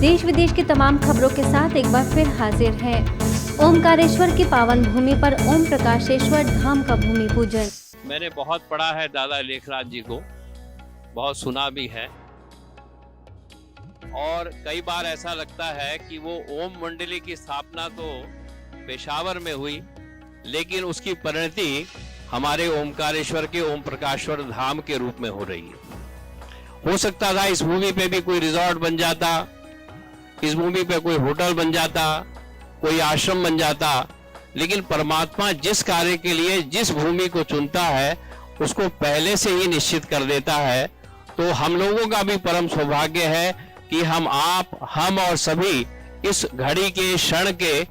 देश विदेश की तमाम खबरों के साथ एक बार फिर हाजिर है। ओमकारेश्वर की पावन भूमि पर ओम प्रकाशेश्वर धाम का भूमि पूजन। मैंने बहुत पढ़ा है दादा लेखराज जी को, बहुत सुना भी है, और कई बार ऐसा लगता है कि वो ओम मंडली की स्थापना तो पेशावर में हुई, लेकिन उसकी परिणति हमारे ओमकारेश्वर के ओम प्रकाशेश्वर धाम के रूप में हो रही है। हो सकता था इस भूमि पे भी कोई रिजॉर्ट बन जाता, इस भूमि पे कोई होटल बन जाता, कोई आश्रम बन जाता, लेकिन परमात्मा जिस कार्य के लिए जिस भूमि को चुनता है उसको पहले से ही निश्चित कर देता है। तो हम लोगों का भी परम सौभाग्य है कि हम और सभी इस घड़ी के क्षण के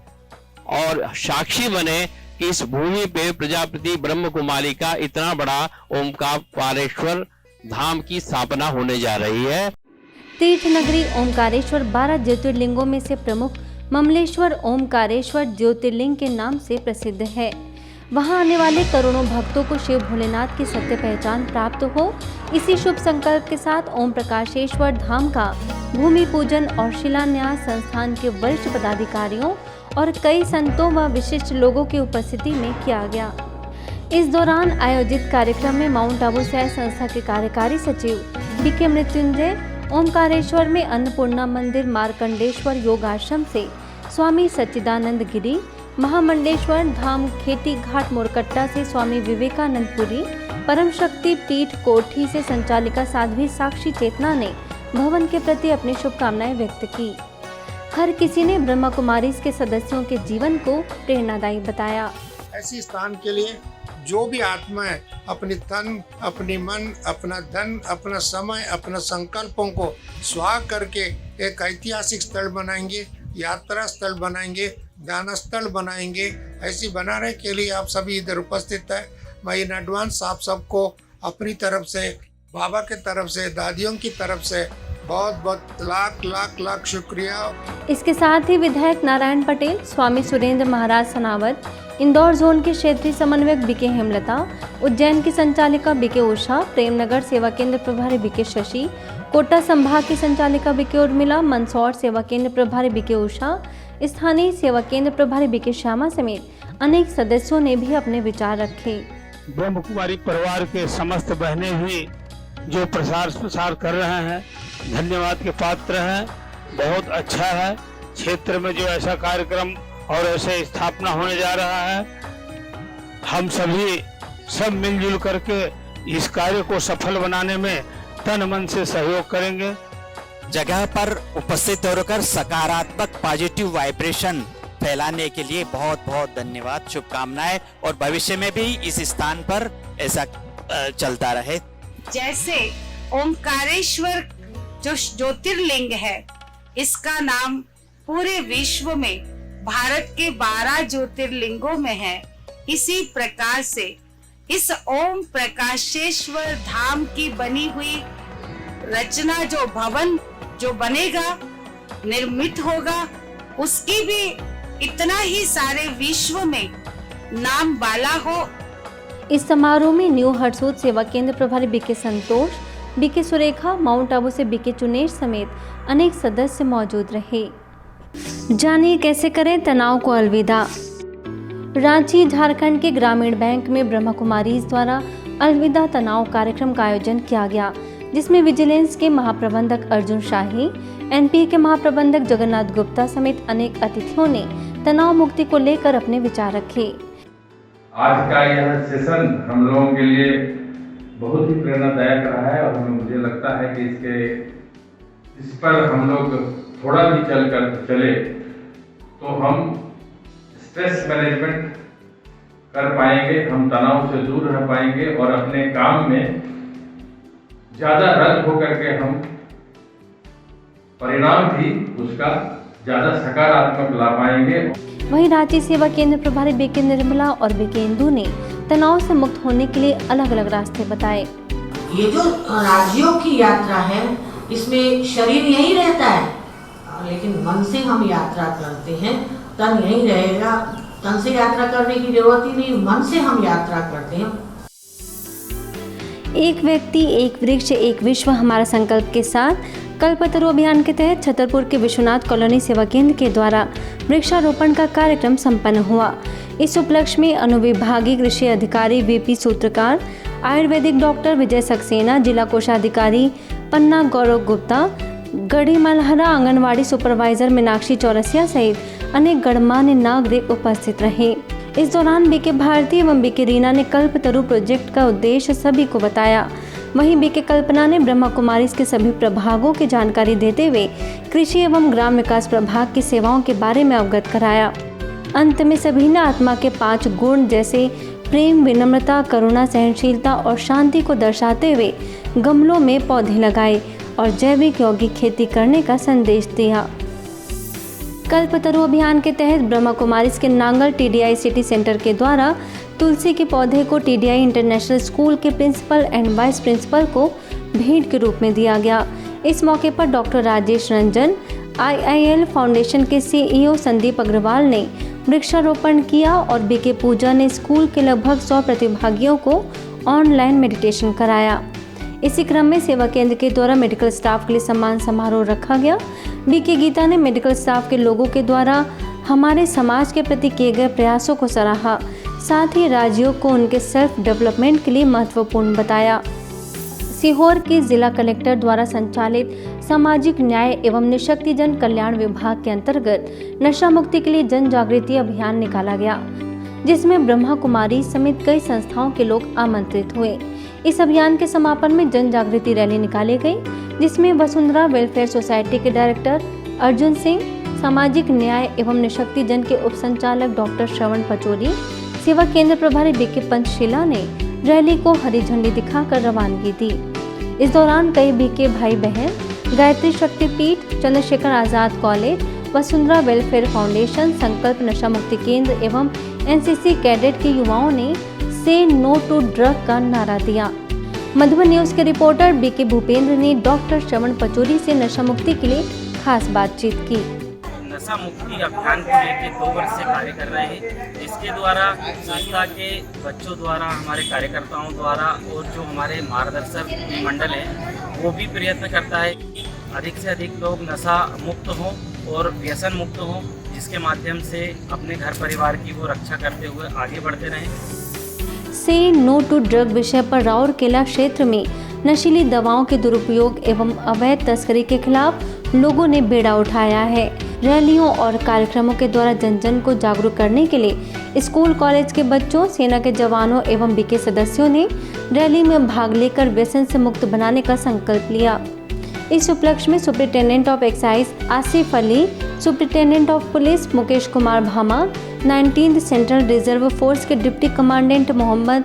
और साक्षी बने कि इस भूमि पे प्रजापति ब्रह्म कुमारी का इतना बड़ा ओमकारेश्वर धाम की स्थापना होने जा रही है। तीर्थ नगरी ओमकारेश्वर 12 ज्योतिर्लिंगों में से प्रमुख ममलेश्वर ओमकारेश्वर ज्योतिर्लिंग के नाम से प्रसिद्ध है। वहां आने वाले करोड़ों भक्तों को शिव भोलेनाथ की सत्य पहचान प्राप्त हो, इसी शुभ संकल्प के साथ ओम प्रकाशेश्वर धाम का भूमि पूजन और शिलान्यास संस्थान के वरिष्ठ पदाधिकारियों और कई संतों व विशिष्ट लोगों की उपस्थिति में किया गया। इस दौरान आयोजित कार्यक्रम में माउंट आबू शहर संस्था के कार्यकारी सचिव बीके मृत्युंजय, ओमकारेश्वर में अन्नपूर्णा मंदिर मार्कंडेश्वर योग आश्रम से स्वामी सच्चिदानंद गिरी, महामंडलेश्वर धाम खेती घाट मोरकट्टा से स्वामी विवेकानंद पुरी, परम शक्ति पीठ कोठी से संचालिका साध्वी साक्षी चेतना ने भवन के प्रति अपनी शुभकामनाएं व्यक्त की। हर किसी ने ब्रह्मा कुमारीज के सदस्यों के जीवन को प्रेरणादायी बताया। ऐसी स्थान के लिए जो भी आत्माएं अपनी तन, अपनी मन, अपना धन, अपना समय, अपना संकल्पों को स्वाह करके एक ऐतिहासिक स्थल बनाएंगे, यात्रा स्थल बनाएंगे, दान स्थल बनाएंगे, ऐसी बनाने के लिए आप सभी इधर उपस्थित है। मैं इन एडवांस आप सबको अपनी तरफ से, बाबा के तरफ से, दादियों की तरफ से बहुत बहुत लाख शुक्रिया। इसके साथ ही विधायक नारायण पटेल, स्वामी सुरेंद्र महाराज सनावत, इंदौर जोन के क्षेत्रीय समन्वयक बीके हेमलता, उज्जैन की संचालिका बीके उषा, प्रेमनगर सेवा केंद्र प्रभारी बीके शशि, कोटा संभाग की संचालिका बीके उर्मिला, मंदसौर सेवा केंद्र प्रभारी बीके उषा, स्थानीय सेवा केंद्र प्रभारी बीके श्यामा समेत अनेक सदस्यों ने भी अपने विचार रखे। ब्रह्म कुमारी परिवार के समस्त बहनें भी जो प्रसार कर रहे हैं, धन्यवाद के पात्र हैं। बहुत अच्छा है क्षेत्र में जो ऐसा कार्यक्रम और ऐसे स्थापना होने जा रहा है। हम सभी सब मिलजुल करके इस कार्य को सफल बनाने में तन मन से सहयोग करेंगे। जगह पर उपस्थित होकर सकारात्मक पॉजिटिव वाइब्रेशन फैलाने के लिए बहुत बहुत धन्यवाद, शुभकामनाएं, और भविष्य में भी इस स्थान पर ऐसा चलता रहे। जैसे ओमकारेश्वर जो ज्योतिर्लिंग है, इसका नाम पूरे विश्व में भारत के 12 ज्योतिर्लिंगों में है, इसी प्रकार से इस ओम प्रकाशेश्वर धाम की बनी हुई रचना, जो भवन जो बनेगा, निर्मित होगा, उसकी भी इतना ही सारे विश्व में नाम वाला हो। इस समारोह में न्यू हरसूद सेवा केंद्र प्रभारी बीके संतोष, बीके सुरेखा, माउंट आबू से बीके चुनेश समेत अनेक सदस्य मौजूद रहे। जानिए कैसे करें तनाव को अलविदा। रांची, झारखंड के ग्रामीण बैंक में ब्रह्मा कुमारीज द्वारा अलविदा तनाव कार्यक्रम का आयोजन किया गया, जिसमें विजिलेंस के महाप्रबंधक अर्जुन शाही, एनपीए के महाप्रबंधक जगन्नाथ गुप्ता समेत अनेक अतिथियों ने तनाव मुक्ति को लेकर अपने विचार रखे। आज का यह सेशन हम लोगों के लिए बहुत ही प्रेरणादायक रहा है, और मुझे लगता है कि इस पर हम लोग थोड़ा भी चले तो हम स्ट्रेस मैनेजमेंट कर पाएंगे, हम तनाव से दूर रह पाएंगे और अपने काम में ज़्यादा रत होकर के हम परिणाम भी उसका ज़्यादा सकारात्मक ला पाएंगे। वहीं रांची सेवा केंद्र प्रभारी बीके निर्मला और बीके इंदु ने तनाव से मुक्त होने के लिए अलग अलग रास्ते बताए। ये जो राज्यों की यात्रा है, इसमें शरीर यही रहता है, लेकिन मन से हम यात्रा करते हैं, तन यही रहेगा। तन से यात्रा करने की जरूरत ही नहीं, मन से हम यात्रा करते हैं। एक व्यक्ति एक वृक्ष एक विश्व हमारा संकल्प के साथ कल्पतरु अभियान के तहत छतरपुर के विश्वनाथ कॉलोनी सेवा केंद्र के द्वारा वृक्षारोपण का कार्यक्रम संपन्न हुआ। इस उपलक्ष्य में अनुविभागीय कृषि अधिकारी वीपी सूत्रकार, आयुर्वेदिक डॉक्टर विजय सक्सेना, जिला कोषाधिकारी पन्ना गौरव गुप्ता, गढ़ी मलहरा आंगनवाड़ी सुपरवाइजर मीनाक्षी चौरसिया सहित अनेक गणमान्य नागरिक उपस्थित रहे। इस दौरान बीके भारती एवं बीके रीना ने कल्पतरु प्रोजेक्ट का उद्देश्य सभी को बताया। वहीं बीके कल्पना ने ब्रह्मा कुमारीज के सभी प्रभागों की जानकारी देते हुए कृषि एवं ग्राम विकास प्रभाग की सेवाओं के बारे में अवगत कराया। अंत में सभी ने आत्मा के 5 गुण जैसे प्रेम, विनम्रता, करुणा, सहनशीलता और शांति को दर्शाते हुए गमलों में पौधे लगाए और जैविक यौगिक खेती करने का संदेश दिया। कल्पतरु अभियान के तहत ब्रह्मा कुमारीज के नांगल टीडीआई सिटी सेंटर के द्वारा तुलसी के पौधे को टीडीआई इंटरनेशनल स्कूल के प्रिंसिपल एंड वाइस प्रिंसिपल को भेंट के रूप में दिया गया। इस मौके पर doctor Rajesh Ranjan, IIL foundation के CEO संदीप अग्रवाल ने वृक्षारोपण किया और बीके पूजा ने स्कूल के लगभग 100 प्रतिभागियों को ऑनलाइन मेडिटेशन कराया। इसी क्रम में सेवा केंद्र के द्वारा मेडिकल स्टाफ के लिए सम्मान समारोह रखा गया। बीके गीता ने मेडिकल स्टाफ के लोगों के द्वारा हमारे समाज के प्रति किए गए प्रयासों को सराहा, साथ ही राजयोग को उनके सेल्फ डेवलपमेंट के लिए महत्वपूर्ण बताया। सीहोर के जिला कलेक्टर द्वारा संचालित सामाजिक न्याय एवं निशक्तिजन कल्याण विभाग के अंतर्गत नशा मुक्ति के लिए जन जागृति अभियान निकाला गया, जिसमें ब्रह्मा कुमारी समेत कई संस्थाओं के लोग आमंत्रित हुए। इस अभियान के समापन में जन जागृति रैली निकाली गई, जिसमें वसुंधरा वेलफेयर सोसाइटी के डायरेक्टर अर्जुन सिंह, सामाजिक न्याय एवं निशक्तिजन के उप संचालक डॉक्टर श्रवण पचौरी, सेवा केंद्र प्रभारी बीके पंचशीला ने रैली को हरी झंडी दिखाकर रवानगी दी। इस दौरान कई बीके भाई बहन, गायत्री शक्तिपीठ, Chandrashekhar Azad college, Vasundhara welfare foundation, संकल्प नशा मुक्ति केंद्र एवं NCC कैडेट के युवाओं ने से नो टू ड्रग का नारा दिया। मधुबन न्यूज के रिपोर्टर बीके भूपेंद्र ने डॉक्टर श्रवण पचौरी से नशा मुक्ति के लिए खास बातचीत की। नशा मुक्ति अभियान को लेकर 2 वर्ष से कार्य कर रहे हैं। इसके द्वारा संस्था के बच्चों द्वारा, हमारे कार्यकर्ताओं द्वारा और जो हमारे मार्गदर्शक मंडल है वो भी प्रयत्न करता है कि अधिक से अधिक लोग नशा मुक्त हों और व्यसन मुक्त हों, जिसके माध्यम से अपने घर परिवार की वो रक्षा करते हुए आगे बढ़ते रहें। से नो टू ड्रग विषय पर राउरकेला क्षेत्र में नशीली दवाओं के दुरुपयोग एवं अवैध तस्करी के खिलाफ लोगों ने बेड़ा उठाया है। रैलियों और कार्यक्रमों के द्वारा जन जन को जागरूक करने के लिए स्कूल कॉलेज के बच्चों, सेना के जवानों एवं बीके सदस्यों ने रैली में भाग लेकर व्यसन से मुक्त बनाने का संकल्प लिया। इस उपलक्ष्य में superintendent of excise Asif Ali, superintendent of police Mukesh Kumar Bhama, 19th central reserve force के डिप्टी कमांडेंट मोहम्मद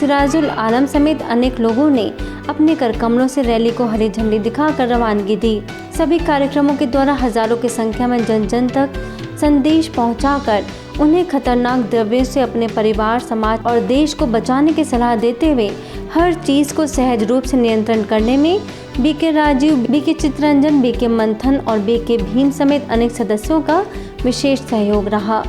सिराजुल आलम समेत अनेक लोगों ने अपने करकमलों से रैली को हरी झंडी दिखाकर रवानगी दी। सभी कार्यक्रमों के द्वारा हजारों की संख्या में जन जन तक संदेश पहुंचाकर उन्हें खतरनाक द्रव्यों से अपने परिवार, समाज और देश को बचाने की सलाह देते हुए हर चीज को सहज रूप से नियंत्रण करने में BK Rajiv, BK Chitraranjan, BK Manthan और बीके भीम समेत अनेक सदस्यों का विशेष सहयोग रहा।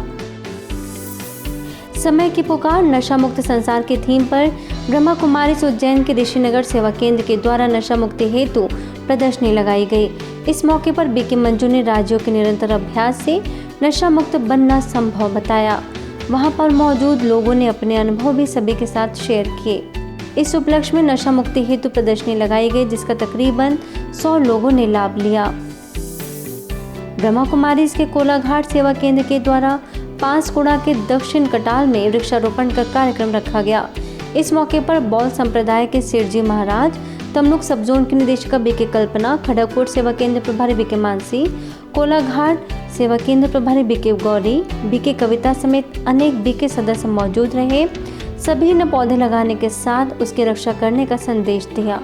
समय की पुकार नशा मुक्त संसार की थीम पर ब्रह्मा कुमारी उज्जैन के ऋषिनगर सेवा केंद्र के द्वारा नशा मुक्ति हेतु प्रदर्शनी लगाई गई। इस मौके पर बीके मंजू ने राज्यों के निरंतर अभ्यास से नशा मुक्त बनना संभव बताया। वहां पर मौजूद लोगों ने अपने अनुभव भी सभी के साथ शेयर किए। इस उपलक्ष्य में नशा मुक्ति हेतु प्रदर्शनी लगाई गई, जिसका तकरीबन 100 लोगों ने लाभ लिया। ब्रह्मा कुमारीज के कोलाघाट सेवा केंद्र के द्वारा पांसकुड़ा के दक्षिण कटाल में वृक्षारोपण का कार्यक्रम रखा गया। इस मौके पर बौल संप्रदाय के सिरजी महाराज, तमलुक सब जोन की निदेशिका बीके कल्पना, खड़गपुर सेवा केंद्र प्रभारी बीके मानसी, कोलाघाट सेवा केंद्र प्रभारी बीके गौरी, बीके कविता समेत अनेक बीके सदस्य मौजूद रहे। सभी ने पौधे लगाने के साथ उसकी रक्षा करने का संदेश दिया।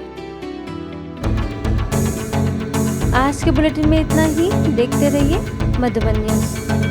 आज के बुलेटिन में इतना ही। देखते रहिए मधुबन न्यूज।